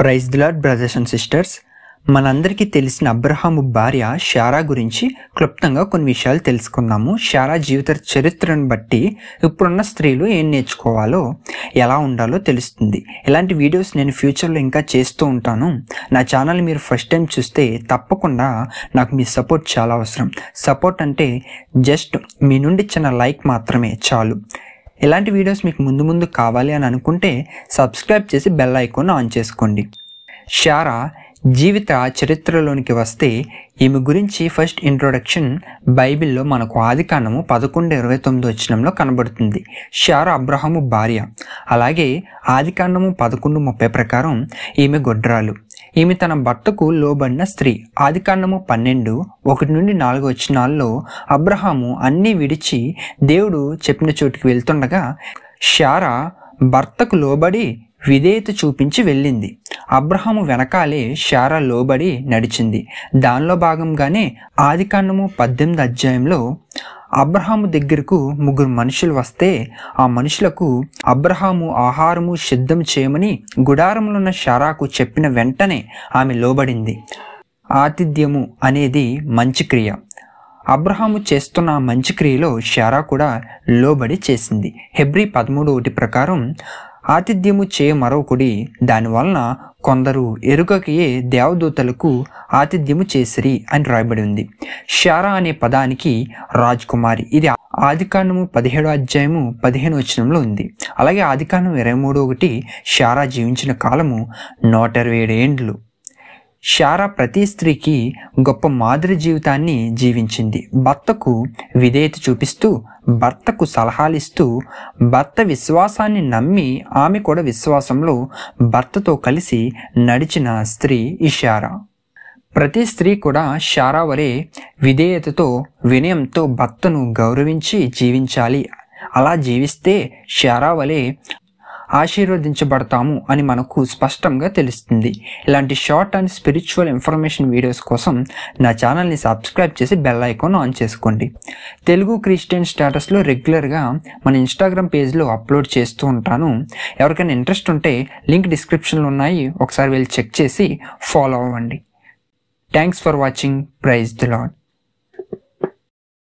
Praise the lord brothers and sisters. మనందరికీ తెలిసిన అబ్రహాము భార్య శారా గురించి క్లుప్తంగా కొన్ని విషయాలు తెలుసుకుందాము. శారా జీవిత చరిత్రను బట్టి ఇప్పుడున్న స్త్రీలు ఏం నేర్చుకోవాలో, ఎలా ఉండాలో తెలుస్తుంది. ఇలాంటి వీడియోస్ నేను ఫ్యూచర్లో ఇంకా చేస్తూ ఉంటాను. నా ఛానల్ మీరు ఫస్ట్ టైం చూస్తే తప్పకుండా నాకు మీ సపోర్ట్ చాలా అవసరం. సపోర్ట్ అంటే జస్ట్ మీ నుండి చిన్న లైక్ మాత్రమే చాలు. ఇలాంటి వీడియోస్ మీకు ముందు కావాలి అని అనుకుంటే సబ్స్క్రైబ్ చేసి బెల్ ఐకాన్ ఆన్ చేసుకోండి. శారా జీవిత చరిత్రలోనికి వస్తే ఈమె గురించి ఫస్ట్ ఇంట్రొడక్షన్ బైబిల్లో మనకు ఆదికాండము 11:29 కనబడుతుంది. శారా అబ్రహాము భార్య. అలాగే ఆదికాండము 11:30 ప్రకారం ఈమె గొడ్రాలు. ఈమె తన భర్తకు లోబడిన స్త్రీ. ఆదికాండము 12:1-4 అబ్రహాము అన్నీ విడిచి దేవుడు చెప్పిన చోటుకి వెళ్తుండగా శారా భర్తకు లోబడి విధేయత చూపించి వెళ్ళింది. అబ్రహాము వెనకాలే శారా లోబడి నడిచింది. దానిలో భాగంగానే ఆదికాండము 18 అబ్రహాము దగ్గరకు 3 మనుషులు వస్తే ఆ మనుషులకు అబ్రహాము ఆహారము సిద్ధం చేయమని గుడారంలో ఉన్న శారాకు చెప్పిన వెంటనే ఆమె లోబడింది. ఆతిథ్యము అనేది మంచి క్రియ. అబ్రహాము చేస్తున్న ఆ మంచి క్రియలో శారా కూడా లోబడి చేసింది. హెబ్రీ 13:1 ప్రకారం ఆతిథ్యము చేయ మరొకడి, దానివలన కొందరు ఎరుకకియే దేవదూతలకు ఆతిథ్యము చేసిరి అని రాయబడి ఉంది. శారా అనే పదానికి రాజకుమారి. ఇది ఆదికాండము 17:15 ఉంది. అలాగే ఆదికాండం 23:1 శారా జీవించిన కాలము 127 ఏండ్లు. శారా ప్రతి స్త్రీకి గొప్ప మాదిరి జీవితాన్ని జీవించింది. భర్తకు విధేయత చూపిస్తూ, భర్తకు సలహాలిస్తూ, భర్త విశ్వాసాన్ని నమ్మి ఆమె కూడా విశ్వాసంలో భర్తతో కలిసి నడిచిన స్త్రీ ఈ శారా. ప్రతి స్త్రీ కూడా శారా వలె విధేయతతో, వినయంతో భర్తను గౌరవించి జీవించాలి. అలా జీవిస్తే శారా వలె ఆశీర్వదించబడతాము అని మనకు స్పష్టంగా తెలుస్తుంది. ఇలాంటి short and spiritual information videos కోసం నా ఛానల్ని సబ్స్క్రైబ్ చేసి బెల్ ఐకాన్ ఆన్ చేసుకోండి. తెలుగు క్రిస్టియన్ స్టేటస్లో రెగ్యులర్గా మన ఇన్స్టాగ్రామ్ పేజ్లో అప్లోడ్ చేస్తూ ఉంటాను. ఎవరికైనా ఇంట్రెస్ట్ ఉంటే లింక్ డిస్క్రిప్షన్లో ఉన్నాయి, ఒకసారి వెళ్ళి చెక్ చేసి ఫాలో అవ్వండి. Thanks for watching. Praise the lord.